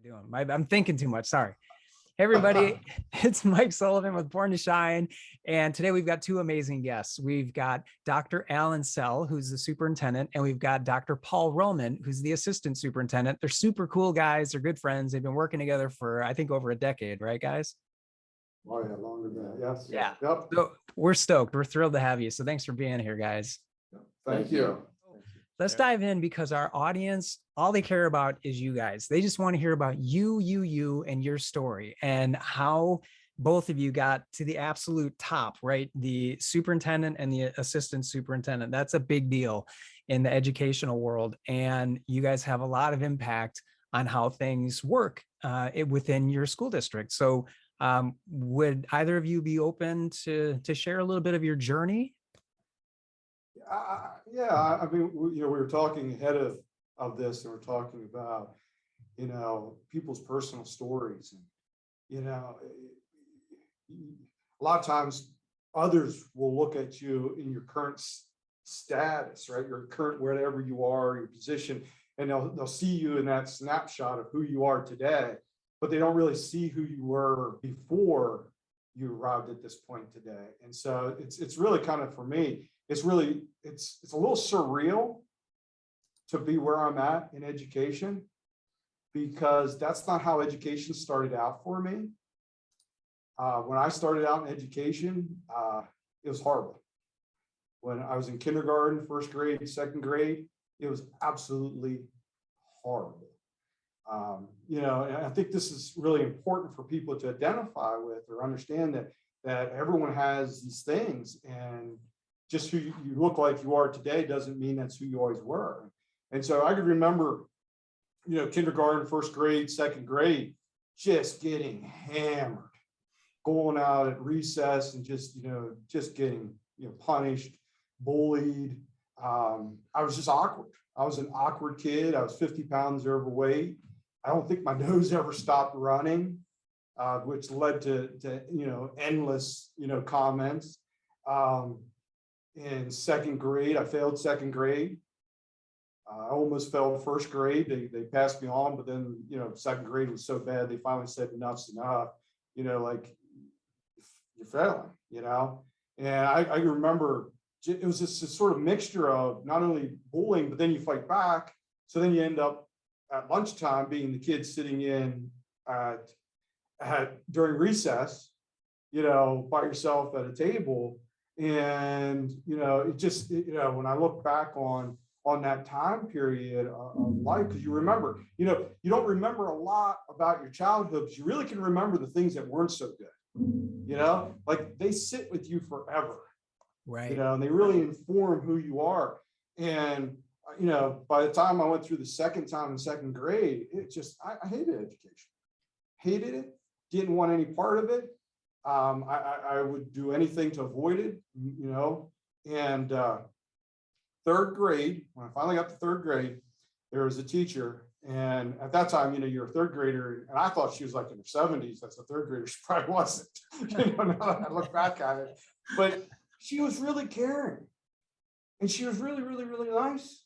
doing? I'm thinking too much. Sorry. Hey, everybody. It's Mike Sullivan with Born to Shine. And today we've got two amazing guests. We've got Dr. Alan Sell, who's the superintendent, and we've got Dr. Paul Ruhlman, who's the assistant superintendent. They're super cool guys. They're good friends. They've been working together for, I think, over a decade, right, guys? Oh, yeah, longer than that. Yes. Yeah. Yep. So we're stoked. We're thrilled to have you. So thanks for being here, guys. Thank you. Let's dive in, because our audience, all they care about is you guys. They just want to hear about you, and your story and how both of you got to the absolute top, right? The superintendent and the assistant superintendent. That's a big deal in the educational world. And you guys have a lot of impact on how things work within your school district. So would either of you be open to share a little bit of your journey? Yeah, I mean, we were talking ahead of this, and we're talking about, people's personal stories, and, a lot of times others will look at you in your current status, right? Your current, wherever you are, your position, and they'll see you in that snapshot of who you are today, but they don't really see who you were before you arrived at this point today. And so it's really kind of, for me, it's a little surreal to be where I'm at in education, because that's not how education started out for me. When I started out in education, it was horrible. When I was in kindergarten, first grade, second grade, it was absolutely horrible. And I think this is really important for people to identify with or understand that everyone has these things, and just who you look like you are today doesn't mean that's who you always were. And so I could remember, kindergarten, first grade, second grade, just getting hammered, going out at recess and just getting, punished, bullied. I was just awkward. I was an awkward kid. I was 50 pounds overweight. I don't think my nose ever stopped running, which led to endless, comments. In second grade, I failed second grade. I almost failed first grade. They passed me on, but then, second grade was so bad, they finally said enough's enough, like you're failing, And I remember it was just this sort of mixture of not only bullying, but then you fight back. So then you end up at lunchtime being the kid sitting in during recess, by yourself at a table. And, it just, when I look back on that time period of life, because you remember, you don't remember a lot about your childhood, but you really can remember the things that weren't so good, like they sit with you forever, right? And they really inform who you are. And, by the time I went through the second time in second grade, it just, I hated education, hated it, didn't want any part of it. I would do anything to avoid it, and third grade, when I finally got to third grade, there was a teacher. And at that time, you're a third grader, and I thought she was like in her 70s. That's a third grader. She probably wasn't, now that I look back at it. But she was really caring, and she was really, really, really nice,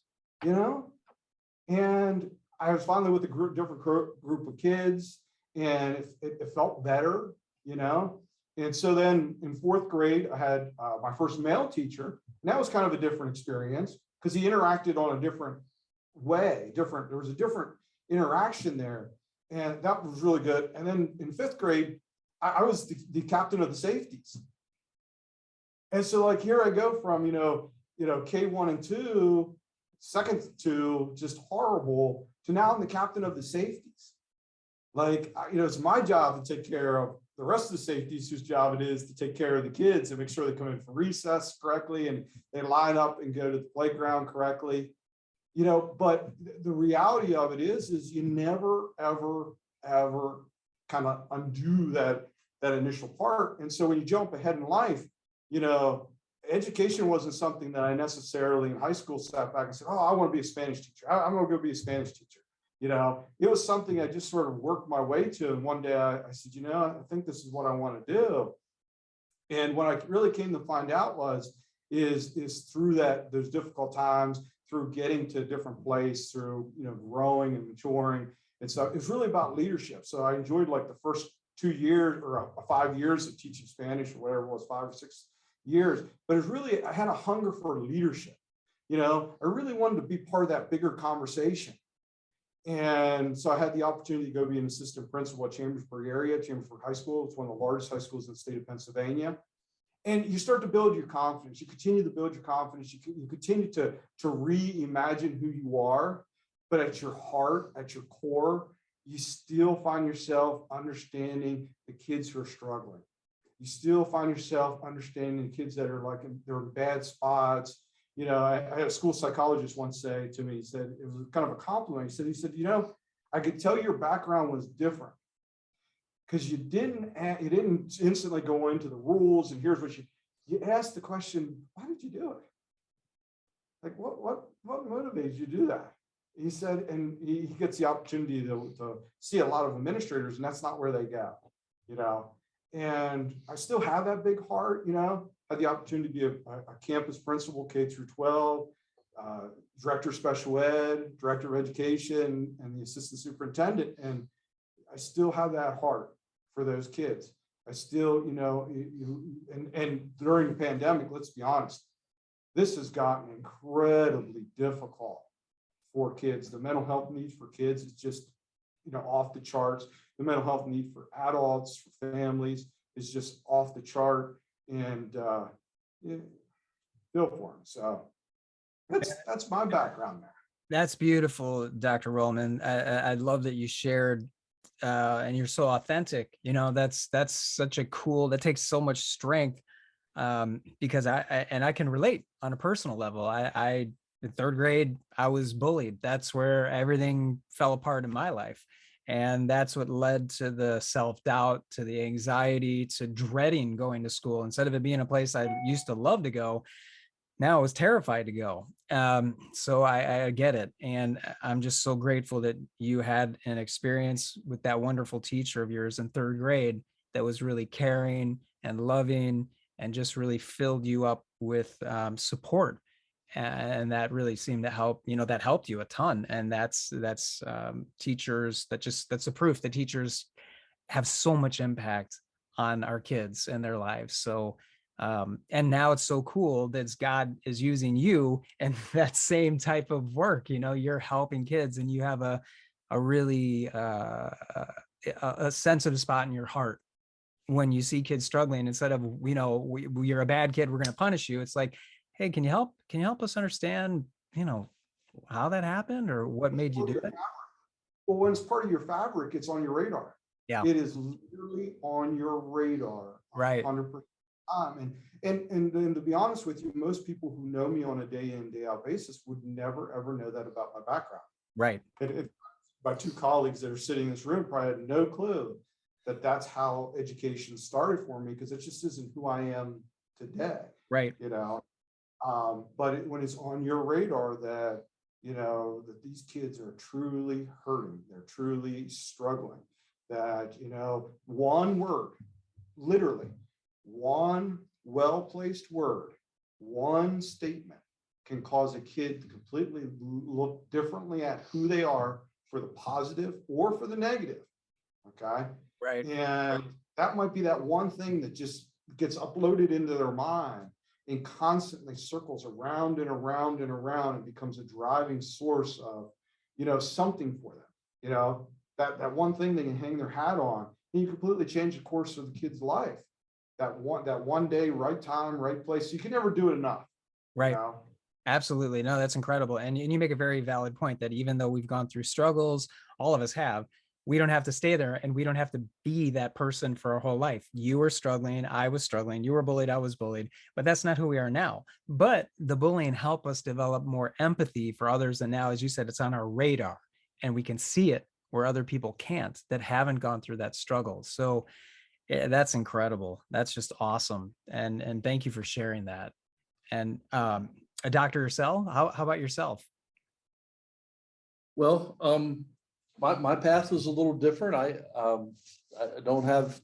And I was finally with a different group of kids, and it felt better, And so then in fourth grade, I had my first male teacher, and that was kind of a different experience because he interacted on a different way. There was a different interaction there, and that was really good. And then in fifth grade, I was the captain of the safeties. And so like here I go from, K1 and 2, second to just horrible, to now I'm the captain of the safeties. Like, it's my job to take care of the rest of the safeties, whose job it is to take care of the kids and make sure they come in for recess correctly and they line up and go to the playground correctly. But the reality of it is you never, ever, ever kind of undo that initial part. And so when you jump ahead in life, education wasn't something that I necessarily in high school sat back and said, oh, I want to be a Spanish teacher. I'm going to go be a Spanish teacher. It was something I just sort of worked my way to. And one day I said, I think this is what I want to do. And what I really came to find out is through those difficult times, through getting to a different place, through, growing and maturing, It's really about leadership. So I enjoyed like the first 2 years or 5 years of teaching Spanish or whatever it was, 5 or 6 years. But it's really, I had a hunger for leadership. I really wanted to be part of that bigger conversation. And so I had the opportunity to go be an assistant principal at Chambersburg area, Chambersburg High School. It's one of the largest high schools in the state of Pennsylvania. And you start to build your confidence. You continue to build your confidence. You continue to reimagine who you are, but at your heart, at your core, you still find yourself understanding the kids who are struggling. You still find yourself understanding the kids that are like they're in bad spots. I had a school psychologist once say to me, he said, it was kind of a compliment. He said, I could tell your background was different because you didn't instantly go into the rules and here's what you asked the question, why did you do it? Like what motivated you to do that? He said, and he gets the opportunity to see a lot of administrators, and that's not where they go, and I still have that big heart, had the opportunity to be a campus principal, K through 12, director of special ed, director of education, and the assistant superintendent. And I still have that heart for those kids. I still, and during the pandemic, let's be honest, this has gotten incredibly difficult for kids. The mental health needs for kids is just, off the charts. The mental health need for adults, for families is just off the chart. And feel for them. So that's my background there. That's beautiful, Dr. Ruhlman. I love that you shared, and you're so authentic. That's such a cool. That takes so much strength, because I can relate on a personal level. I in third grade I was bullied. That's where everything fell apart in my life. And that's what led to the self-doubt, to the anxiety, to dreading going to school. Instead of it being a place I used to love to go, now I was terrified to go. So I get it. And I'm just so grateful that you had an experience with that wonderful teacher of yours in third grade that was really caring and loving and just really filled you up with support. And that really seemed to help, that helped you a ton. And that's teachers, that's a proof that teachers have so much impact on our kids and their lives. So, and now it's so cool that God is using you and that same type of work, you're helping kids and you have a really, a sensitive spot in your heart when you see kids struggling. Instead of, you're a bad kid, we're going to punish you. It's like, hey, can you help us understand, how that happened or what made you do it? Well, when it's part of your fabric, it's on your radar. Yeah. It is literally on your radar. Right. 100% time. And to be honest with you, most people who know me on a day in, day out basis would never, ever know that about my background. Right. My two colleagues that are sitting in this room probably had no clue that that's how education started for me, because it just isn't who I am today. Right. But when it's on your radar that, that these kids are truly hurting, they're truly struggling, that, one word, literally one well-placed word, one statement can cause a kid to completely look differently at who they are for the positive or for the negative. Okay. Right. And that might be that one thing that just gets uploaded into their mind and constantly circles around and around and around and becomes a driving source of, something for them. That one thing they can hang their hat on, and you completely change the course of the kid's life. That one day, right time, right place. You can never do it enough. Right. Absolutely. No, that's incredible. And you make a very valid point that even though we've gone through struggles, all of us have, we don't have to stay there and we don't have to be that person for our whole life. You were struggling, I was struggling, you were bullied, I was bullied, but that's not who we are now. But the bullying helped us develop more empathy for others. And now, as you said, it's on our radar and we can see it where other people can't, that haven't gone through that struggle. So that's incredible. That's just awesome. And thank you for sharing that. And Dr. Ursell, how about yourself? Well, my path was a little different. I don't have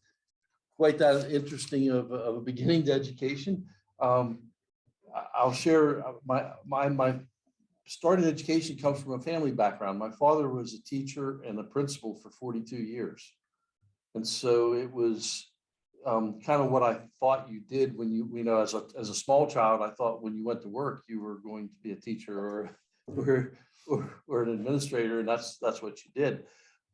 quite that interesting of a beginning to education. I'll share my started education comes from a family background. My father was a teacher and a principal for 42 years. And so it was kind of what I thought you did when you know, as a small child, I thought when you went to work, you were going to be a teacher or an administrator, and that's what you did.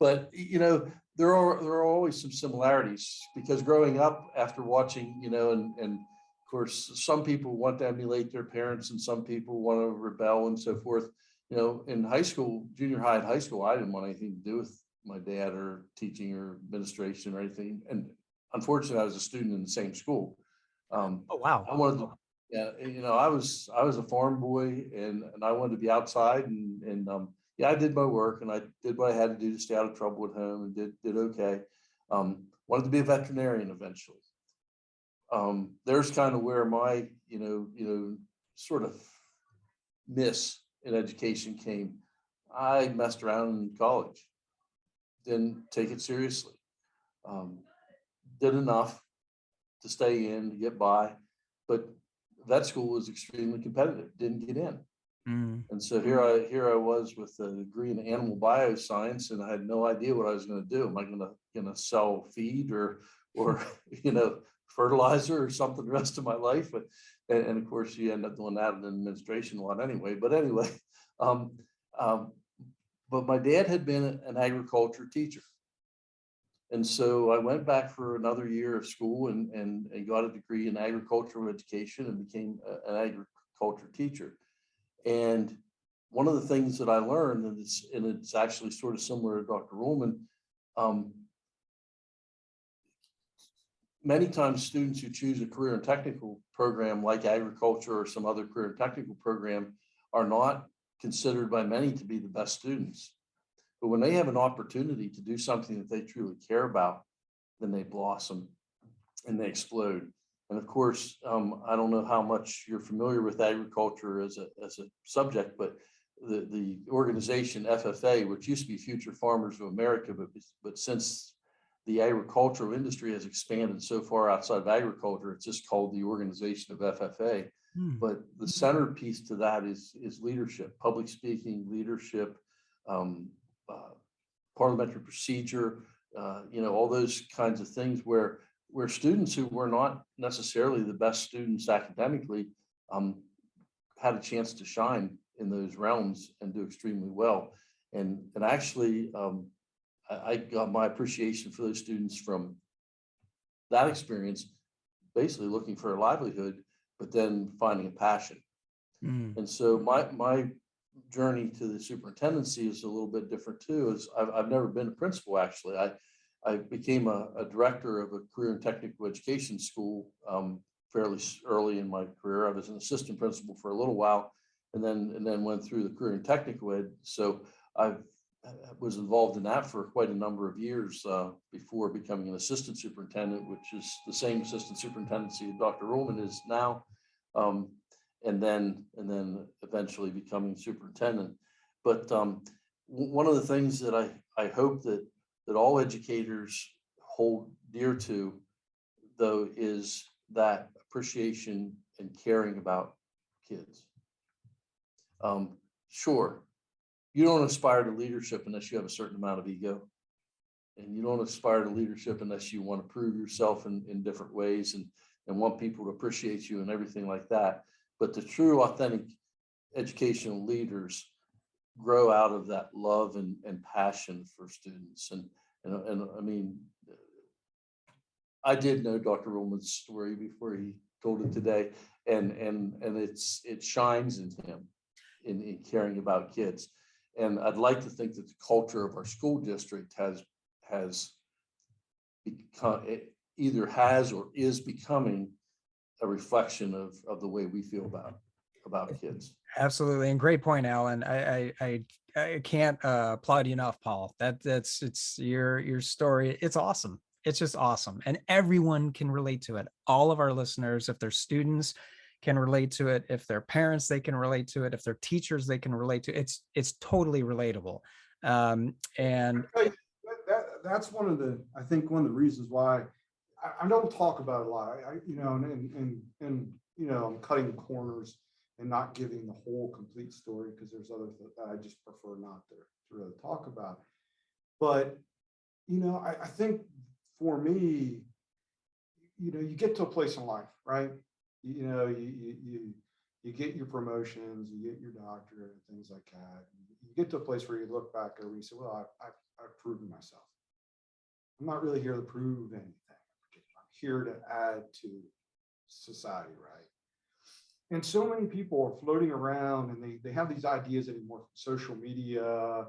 But, you know, there are always some similarities, because growing up after watching, you know, and of course, some people want to emulate their parents and some people want to rebel and so forth. You know, in high school, junior high and high school, I didn't want anything to do with my dad or teaching or administration or anything. And unfortunately, I was a student in the same school. Oh, wow. I wanted to, yeah, you know, I was a farm boy, and I wanted to be outside, and yeah, I did my work and I did what I had to do to stay out of trouble at home, and did okay. Wanted to be a veterinarian eventually. There's kind of where my, you know, sort of miss in education came. I messed around in college, didn't take it seriously. Did enough to stay in, to get by, but vet school was extremely competitive, didn't get in. And so here I was with a degree in animal bioscience, and I had no idea what I was going to do. Am I going to sell feed or you know, fertilizer or something the rest of my life? But and of course you end up doing that in administration a lot anyway. But anyway, but my dad had been an agriculture teacher, and so I went back for another year of school and got a degree in agricultural education and became an agriculture teacher. And one of the things that I learned, and it's actually sort of similar to Dr. Ruhlman, many times students who choose a career and technical program like agriculture or some other career and technical program are not considered by many to be the best students. But when they have an opportunity to do something that they truly care about, then they blossom and they explode. And of course, I don't know how much you're familiar with agriculture as a subject, but the organization FFA, which used to be Future Farmers of America, but since the agricultural industry has expanded so far outside of agriculture, it's just called the organization of FFA. But the centerpiece to that is leadership, public speaking, leadership, parliamentary procedure, you know, all those kinds of things where students who were not necessarily the best students academically had a chance to shine in those realms and do extremely well. And actually, I got my appreciation for those students from that experience, basically looking for a livelihood, but then finding a passion. And so my journey to the superintendency is a little bit different too. Is I've never been a principal, actually. I became a director of a career and technical education school fairly early in my career. I was an assistant principal for a little while, and then went through the career and technical ed. So I was involved in that for quite a number of years before becoming an assistant superintendent, which is the same assistant superintendency Dr. Ruhlman is now, and then eventually becoming superintendent. But one of the things that I hope that all educators hold dear to, though, is that appreciation and caring about kids. Sure, you don't aspire to leadership unless you have a certain amount of ego, and you don't aspire to leadership unless you want to prove yourself in different ways and want people to appreciate you and everything like that. But the true, authentic educational leaders grow out of that love and passion for students. And I mean, I did know Dr. Ruhlman's story before he told it today, and it shines in him in caring about kids. And I'd like to think that the culture of our school district has become, either has or is becoming a reflection of the way we feel about kids. Absolutely. And great point, Alan. I can't applaud you enough, Paul. It's your story. It's awesome. It's just awesome. And everyone can relate to it. All of our listeners, if they're students, can relate to it. If they're parents, they can relate to it. If they're teachers, they can relate to it. It's totally relatable. And that's one of the, I think one of the reasons why I don't talk about it a lot. You know, and you know, I'm cutting corners and not giving the whole complete story, because there's other that I just prefer not to really talk about. But, I think for me, you get to a place in life, right? You get your promotions, you get your doctorate and things like that. You get to a place where you look back and you say, well, I've proven myself. I'm not really here to prove anything. I'm here to add to society, right? And so many people are floating around, and they have these ideas anymore from social media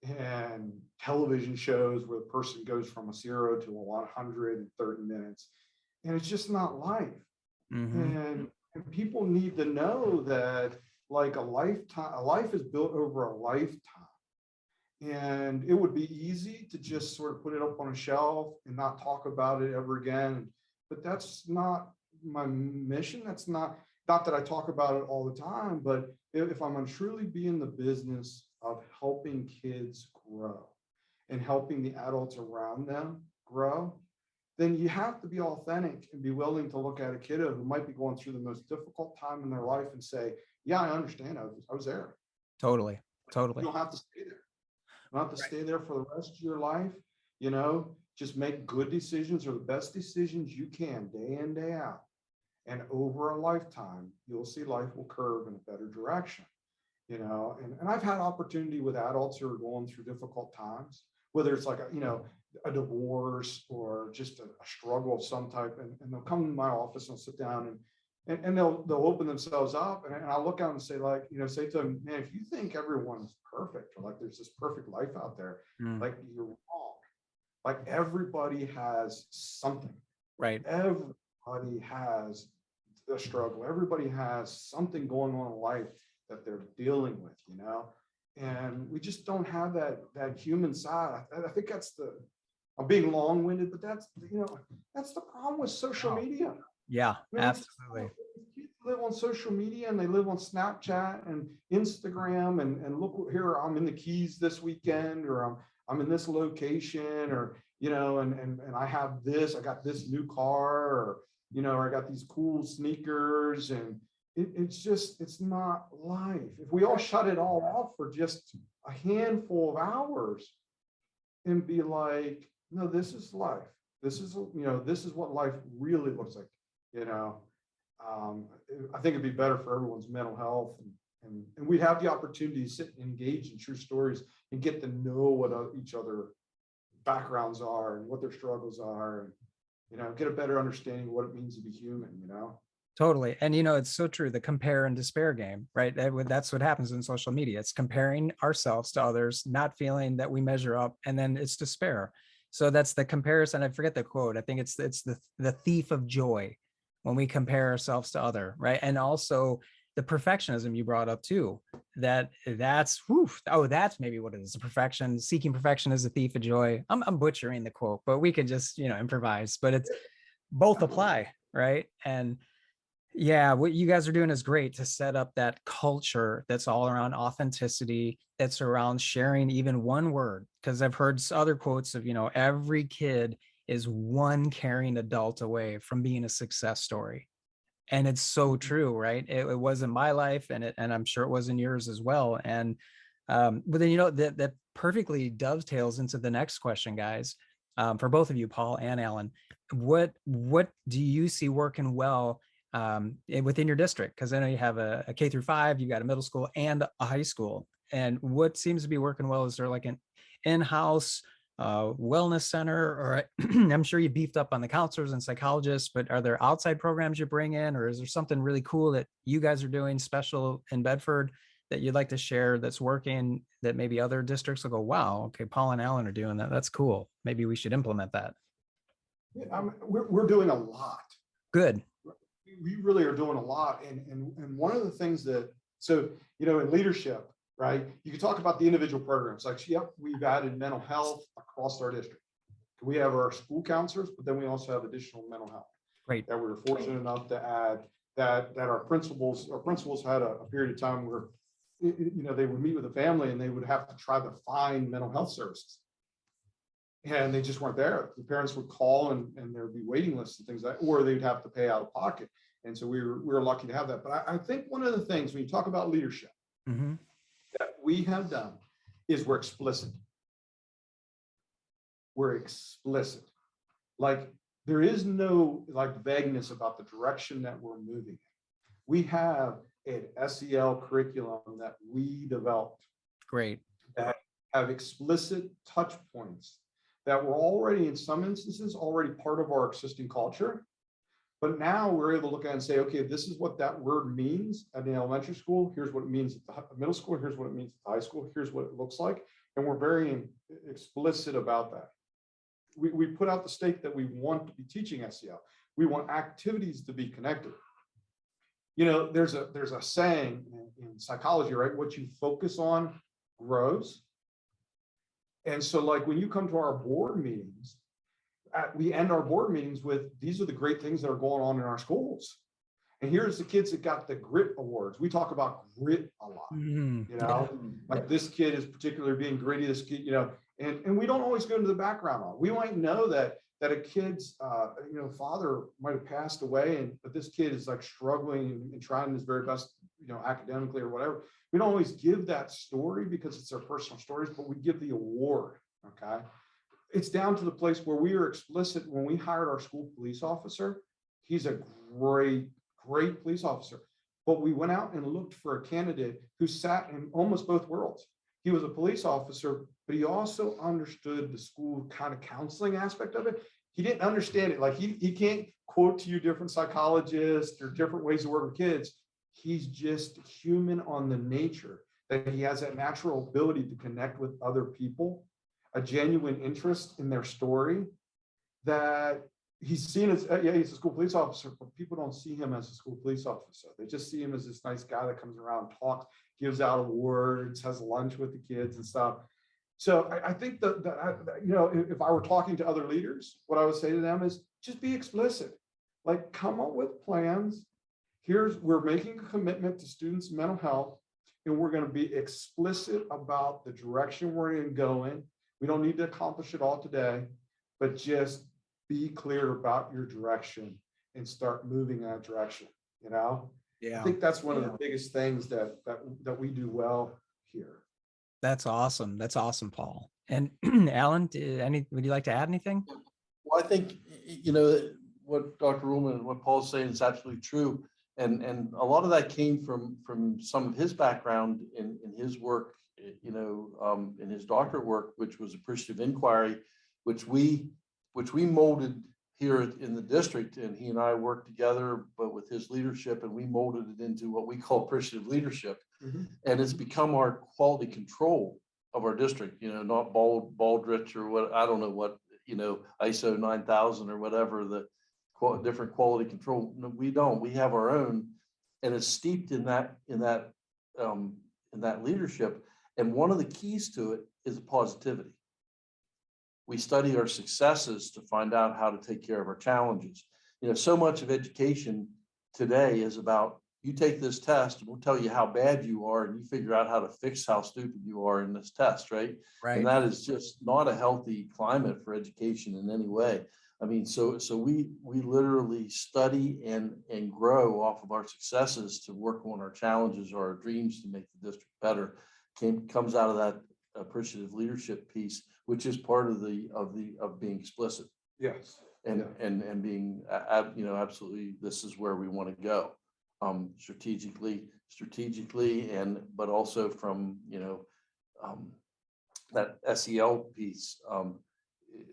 and television shows where the person goes from a 0 to 100 in 30 minutes. And it's just not life. And people need to know that, like, a life is built over a lifetime. And it would be easy to just sort of put it up on a shelf and not talk about it ever again. But that's not my mission. That's not that I talk about it all the time, but if I'm going to truly be in the business of helping kids grow and helping the adults around them grow, then you have to be authentic and be willing to look at a kiddo who might be going through the most difficult time in their life and say, yeah, I understand. I was there. Totally. You don't have to stay there. You don't have to stay there for the rest of your life. Just make good decisions, or the best decisions you can, day in, day out. And over a lifetime, you'll see life will curve in a better direction. And I've had opportunity with adults who are going through difficult times, whether it's like a divorce or just a struggle of some type, and they'll come to my office and I'll sit down and they'll open themselves up, and I'll look out and say, like, say to them, man, if you think everyone's perfect, or like there's this perfect life out there, like, you're wrong. Like, everybody has something, right? Everybody has a struggle. Everybody has something going on in life that they're dealing with, and we just don't have that human side. I think I'm being long-winded, but that's the problem with social media. Yeah, absolutely. Kids live on social media, and they live on Snapchat and Instagram, and look, here, I'm in the Keys this weekend, or I'm in this location, or and I have this, I got this new car, or or I got these cool sneakers, and it's not life. If we all shut it all off for just a handful of hours and be like, no, this is life. This is what life really looks like. I think it'd be better for everyone's mental health, and we'd have the opportunity to sit and engage in true stories and get to know what each other backgrounds are and what their struggles are, and get a better understanding of what it means to be human. Totally. And it's so true, the compare and despair game, right? That's what happens in social media. It's comparing ourselves to others, not feeling that we measure up, and then it's despair. So that's the comparison. I forget the quote. I think it's the thief of joy when we compare ourselves to other, right? And also the perfectionism you brought up too, that's maybe what it is. The seeking perfection is a thief of joy. I'm butchering the quote, but we could just, improvise, but it's both apply, right? And yeah, what you guys are doing is great to set up that culture that's all around authenticity, that's around sharing even one word. Because I've heard other quotes of, every kid is one caring adult away from being a success story. And it's so true, right? It was in my life, and I'm sure it was in yours as well. And but then that perfectly dovetails into the next question, guys, for both of you, Paul and Alan. What do you see working well within your district? Because I know you have a K through 5, you've got a middle school and a high school. And what seems to be working well? Is there like an in-house wellness center, or I'm sure you beefed up on the counselors and psychologists, but are there outside programs you bring in, or is there something really cool that you guys are doing special in Bedford that you'd like to share that's working, that maybe other districts will go, wow, okay, Paul and Alan are doing that. That's cool. Maybe we should implement that. Yeah, we're doing a lot. Good. We really are doing a lot. And one of the things that, in leadership, right, you can talk about the individual programs, like, yep, we've added mental health across our district. We have our school counselors, but then we also have additional mental health. Great. That we were fortunate enough to add, that our principals had a period of time where, they would meet with the family and they would have to try to find mental health services. And they just weren't there. The parents would call, and there would be waiting lists and things like that, or they'd have to pay out of pocket. And so we were lucky to have that. But I think one of the things when you talk about leadership Mhm. that we have done is we're explicit. We're explicit. Like there is no like vagueness about the direction that we're moving. We have an SEL curriculum that we developed Great. that have explicit touch points that were already in some instances already part of our existing culture. But now we're able to look at it and say, okay, this is what that word means at the elementary school. Here's what it means at the middle school. Here's what it means at the high school. Here's what it looks like. And we're very explicit about that. We put out the stake that we want to be teaching SEL. We want activities to be connected. You know, there's a saying in psychology, right? What you focus on grows. And so like when you come to our board meetings, we end our board meetings with, these are the great things that are going on in our schools. And here's the kids that got the grit awards. We talk about grit a lot, Mhm. you know, like this kid is particularly being gritty, this kid, you know, and we don't always go into the background on. We might know that a kid's, you know, father might have passed away, but this kid is like struggling and trying his very best, you know, academically or whatever. We don't always give that story because it's their personal stories, but we give the award, okay? It's down to the place where we are explicit. When we hired our school police officer, he's a great police officer. But we went out and looked for a candidate who sat in almost both worlds. He was a police officer, but he also understood the school kind of counseling aspect of it. He didn't understand it. Like he can't quote to you different psychologists or different ways to work with kids. He's just human on the nature that he has that natural ability to connect with other people, a genuine interest in their story, that he's seen as, yeah, he's a school police officer, but people don't see him as a school police officer. They just see him as this nice guy that comes around, talks, gives out awards, has lunch with the kids and stuff. So I think that, you know, if I were talking to other leaders, what I would say to them is just be explicit. Like come up with plans. We're making a commitment to students' mental health, and we're going to be explicit about the direction we're going to go in. We don't need to accomplish it all today, but just be clear about your direction and start moving that direction. You know, Yeah. I think that's one of the biggest things that we do well here. That's awesome. That's awesome, Paul. And Alan, would you like to add anything? Well, I think, you know, what Dr. Ruhlman and what Paul's saying is absolutely true. And a lot of that came from some of his background in his work, you know, in his doctorate work, which was appreciative inquiry, which we molded here in the district. And he and I worked together, but with his leadership, and we molded it into what we call appreciative leadership. Mm-hmm. And it's become our quality control of our district, you know, not Baldrich or what, I don't know what, you know, ISO 9000 or whatever, the different quality control. No, we don't. We have our own, and it's steeped in that leadership. And one of the keys to it is positivity. We study our successes to find out how to take care of our challenges. You know, so much of education today is about, you take this test, and we'll tell you how bad you are, and you figure out how to fix how stupid you are in this test, right? Right. And that is just not a healthy climate for education in any way. I mean, so we literally study and grow off of our successes to work on our challenges or our dreams to make the district better. Comes out of that appreciative leadership piece, which is part of being explicit. Yes. And being, you know, absolutely, this is where we want to go, strategically, but also from, you know, that SEL piece,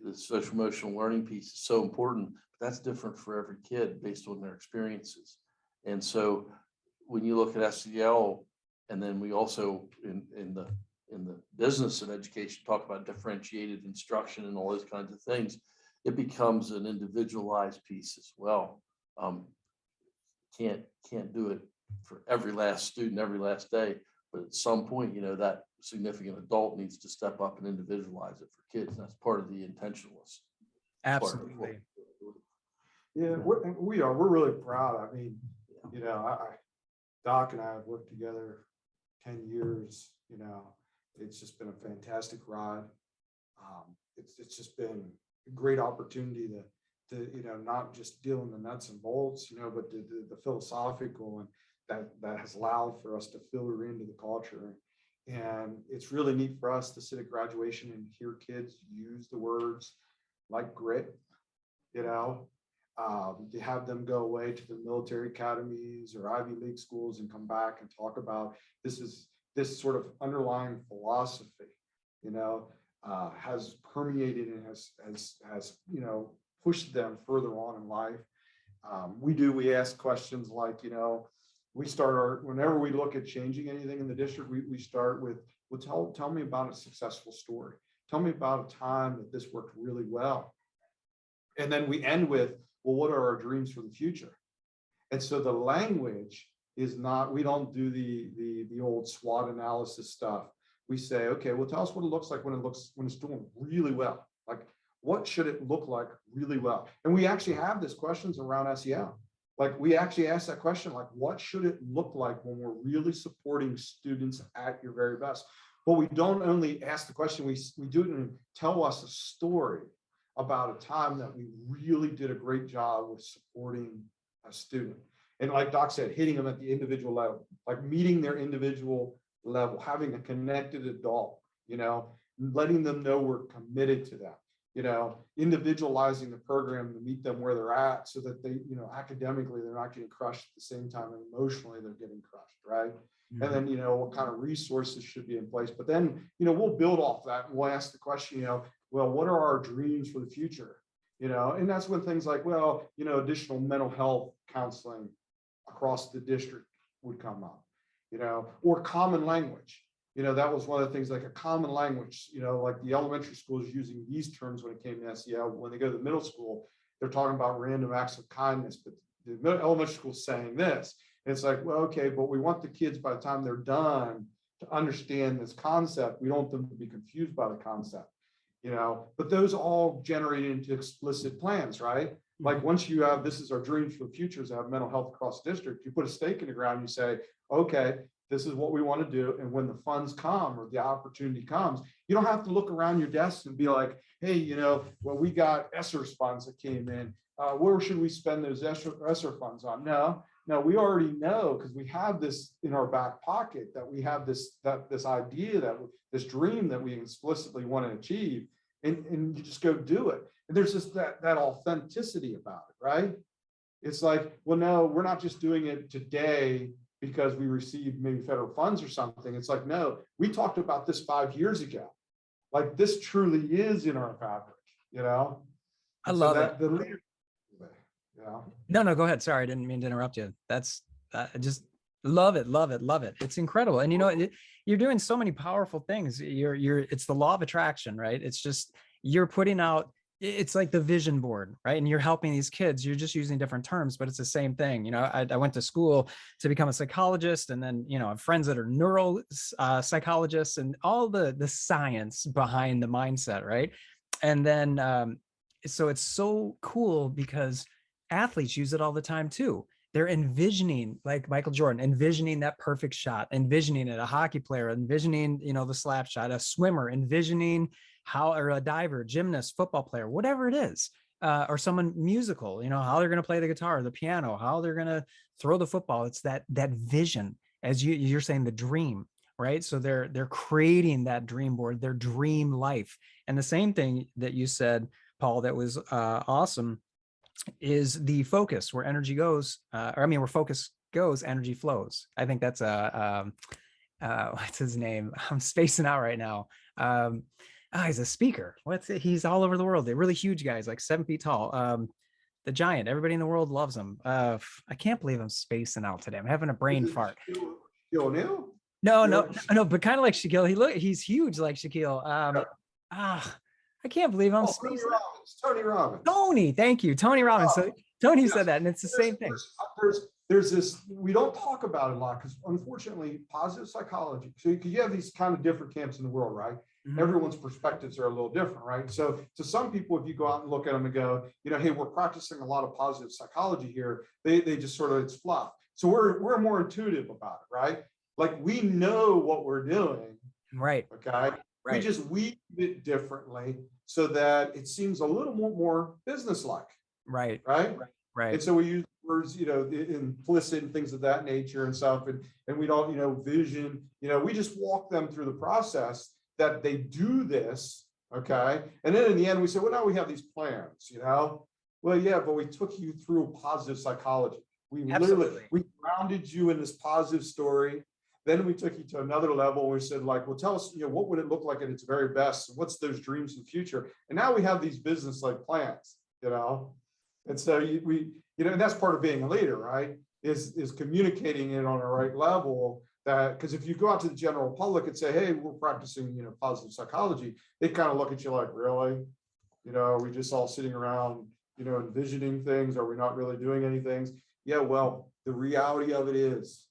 the social emotional learning piece is so important, but that's different for every kid based on their experiences. And so when you look at SEL, and then we also in the business of education talk about differentiated instruction and all those kinds of things, it becomes an individualized piece as well. Can't do it for every last student every last day, but at some point, you know, that significant adult needs to step up and individualize it for kids. And that's part of the intentionalist. Absolutely. Yeah, we're really proud. I mean, you know, Doc and I have worked together 10 years. You know, it's just been a fantastic ride. It's just been a great opportunity not just dealing the nuts and bolts, but the philosophical, and that has allowed for us to filter into the culture. And it's really neat for us to sit at graduation and hear kids use the words like grit, to have them go away to the military academies or Ivy League schools and come back and talk about this sort of underlying philosophy, has permeated and has pushed them further on in life. We ask questions like, whenever we look at changing anything in the district, we start with, well, tell me about a successful story. Tell me about a time that this worked really well. And then we end with, well, what are our dreams for the future? And so the language is not, we don't do the old SWOT analysis stuff. We say, okay, well, tell us what it looks like when it's doing really well. Like, what should it look like really well? And we actually have these questions around SEL. Like, we actually ask that question, like, what should it look like when we're really supporting students at your very best? But we don't only ask the question, we do it and tell us a story about a time that we really did a great job with supporting a student. And like Doc said, hitting them at the individual level, like meeting their individual level, having a connected adult, letting them know we're committed to them, individualizing the program to meet them where they're at so that they, academically, they're not getting crushed at the same time, and emotionally they're getting crushed, right? Mm-hmm. And then, what kind of resources should be in place. But then, we'll build off that and we'll ask the question, well, what are our dreams for the future? And that's when things like, well, additional mental health counseling across the district would come up, or common language. That was one of the things, like a common language, like the elementary school is using these terms when it came to SEL. When they go to the middle school, they're talking about random acts of kindness, but the elementary school is saying this. And it's like, well, okay, but we want the kids, by the time they're done, to understand this concept. We don't want them to be confused by the concept, but those all generate into explicit plans, right? Like, once you have, this is our dreams for the future, is to have mental health across the district, you put a stake in the ground, you say, okay, this is what we want to do. And when the funds come or the opportunity comes, you don't have to look around your desk and be like, hey, well, we got ESSER funds that came in. Where should we spend those ESSER funds on? No, we already know, because we have this in our back pocket, that we have this idea, this dream that we explicitly want to achieve, and you just go do it. And there's just that authenticity about it, right? It's like, well, no, we're not just doing it today because we received maybe federal funds or something. It's like, no, we talked about this 5 years ago. Like, this truly is in our fabric, I love it. The leader, No, go ahead. Sorry, I didn't mean to interrupt you. That's I just love it. It's incredible. And you're doing so many powerful things. It's the law of attraction, right? It's just, you're putting out, it's like the vision board, right? And you're helping these kids. You're just using different terms, but it's the same thing. I went to school to become a psychologist, and then, I have friends that are neuro psychologists, and all the science behind the mindset, right? And then, so it's so cool because athletes use it all the time too. They're envisioning, like Michael Jordan, envisioning that perfect shot, envisioning it, a hockey player, envisioning, the slap shot, a swimmer, envisioning or a diver, gymnast, football player, whatever it is, or someone musical, how they're going to play the guitar, the piano, how they're going to throw the football. It's that vision, as you're saying, the dream, right? So they're creating that dream board, their dream life. And the same thing that you said, Paul, that was awesome, is the focus, where energy goes, where focus goes, energy flows. I think that's what's his name? I'm spacing out right now. He's a speaker. He's all over the world. They're really huge guys, like 7 feet tall. The giant, everybody in the world loves him. I can't believe I'm spacing out today. I'm having a brain fart. O'Neal? No, but kind of like Shaquille. He's huge like Shaquille. I can't believe I'm spacing out. Tony Robbins. Tony, thank you. Tony Robbins. So Tony said that, and it's the same thing. There's this, we don't talk about it a lot, because unfortunately, positive psychology, so you have these kind of different camps in the world, right? Mm-hmm. Everyone's perspectives are a little different, right? So to some people, if you go out and look at them and go, hey, we're practicing a lot of positive psychology here, they just sort of, it's fluff. So we're more intuitive about it, right? Like, we know what we're doing. Right. Okay. Right. We just weave it differently so that it seems a little more businesslike, Right. right? Right. And so we use words, implicit and things of that nature and stuff. And we don't, vision, we just walk them through the process that they do this. Okay. And then in the end, we say, well, now we have these plans, well, yeah, but we took you through positive psychology. Absolutely. We grounded you in this positive story. Then we took you to another level. We said, like, well, tell us, what would it look like at its very best? What's those dreams in the future? And now we have these business like plans, and so and that's part of being a leader, right? Is communicating it on a right level. That because if you go out to the general public and say, hey, we're practicing, positive psychology, they kind of look at you like, really? Are we just all sitting around, envisioning things? Are we not really doing anything? Yeah, well, the reality of it is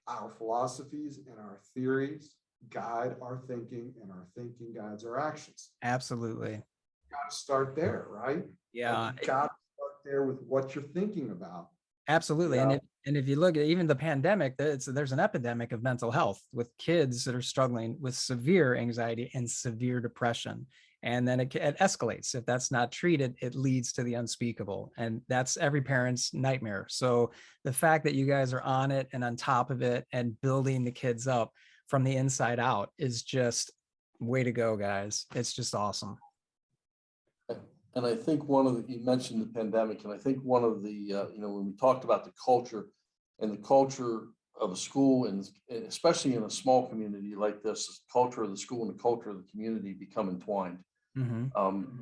our philosophies and our theories guide our thinking, and our thinking guides our actions. Absolutely. You got to start there, right? Yeah. You got to start there with what you're thinking about. Absolutely. Yeah. And if you look at even the pandemic, there's an epidemic of mental health with kids that are struggling with severe anxiety and severe depression. And then it escalates. If that's not treated, it leads to the unspeakable. And that's every parent's nightmare. So the fact that you guys are on it and on top of it and building the kids up from the inside out is just way to go, guys. It's just awesome. And I think you mentioned the pandemic, and I think one of the, when we talked about the culture and the culture of a school, and especially in a small community like this, the culture of the school and the culture of the community become entwined. Mm-hmm.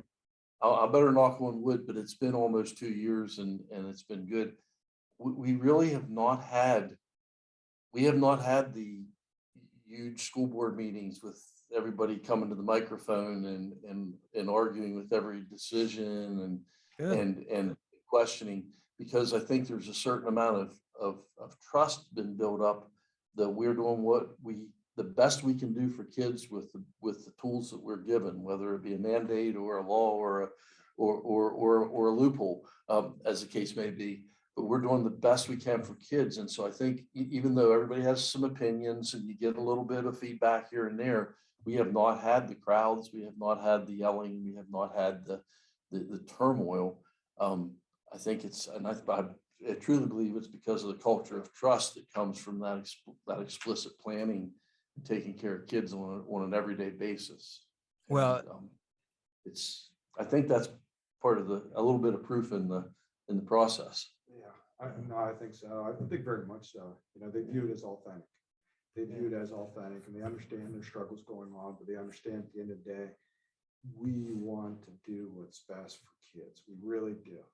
I better knock on wood, but it's been almost 2 years and it's been good. We really have not had the huge school board meetings with everybody coming to the microphone and arguing with every decision and questioning, because I think there's a certain amount of trust been built up that we're doing the best we can do for kids with the tools that we're given, whether it be a mandate or a law or a loophole, as the case may be. But we're doing the best we can for kids. And so I think even though everybody has some opinions and you get a little bit of feedback here and there, we have not had the crowds, we have not had the yelling, we have not had the turmoil. I think I truly believe it's because of the culture of trust that comes from that explicit planning and taking care of kids on an everyday basis. Well, and, I think that's part of a little bit of proof in the process. Yeah, I think so. I think very much so. They view it as authentic. They view it as authentic, and they understand their struggles going on, but they understand at the end of the day, we want to do what's best for kids. We really do.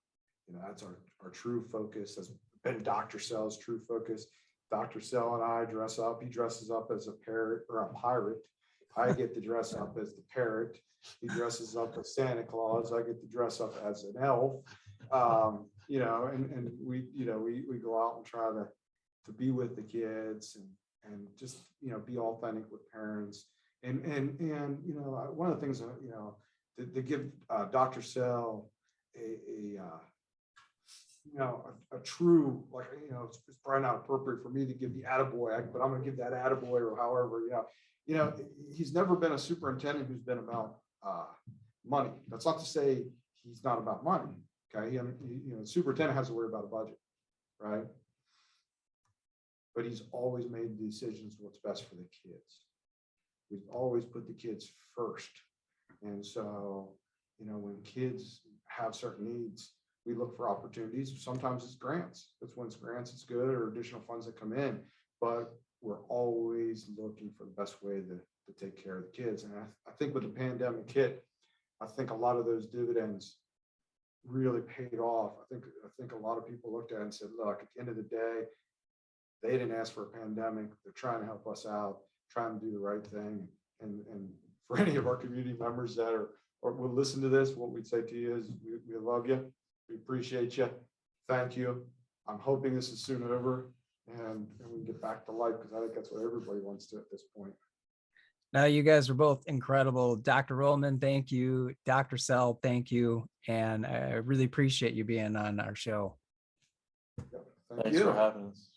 That's our true focus. Has been Dr. Sell's true focus. Dr. Sell and I dress up. He dresses up as a parrot or a pirate. I get to dress up as the parrot. He dresses up as Santa Claus. I get to dress up as an elf. And we go out and try to be with the kids and just be authentic with parents. And one of the things to give Dr. Sell a true, like, it's probably not appropriate for me to give the attaboy, but I'm going to give that attaboy, or however, he's never been a superintendent who's been about money. That's not to say he's not about money. Okay. The superintendent has to worry about a budget, right? But he's always made decisions what's best for the kids. We've always put the kids first. And so, when kids have certain needs, we look for opportunities. Sometimes it's grants. That's when it's grants, it's good, or additional funds that come in. But we're always looking for the best way to take care of the kids. And I think with the pandemic hit, I think a lot of those dividends really paid off. I think a lot of people looked at it and said, look, at the end of the day, they didn't ask for a pandemic. They're trying to help us out, trying to do the right thing. And for any of our community members that will listen to this, what we'd say to you is we love you. We appreciate you. Thank you. I'm hoping this is soon over and we can get back to life, because I think that's what everybody wants to at this point. Now, you guys are both incredible. Dr. Ruhlman, thank you. Dr. Sell, thank you. And I really appreciate you being on our show. Thank Thanks you for having us.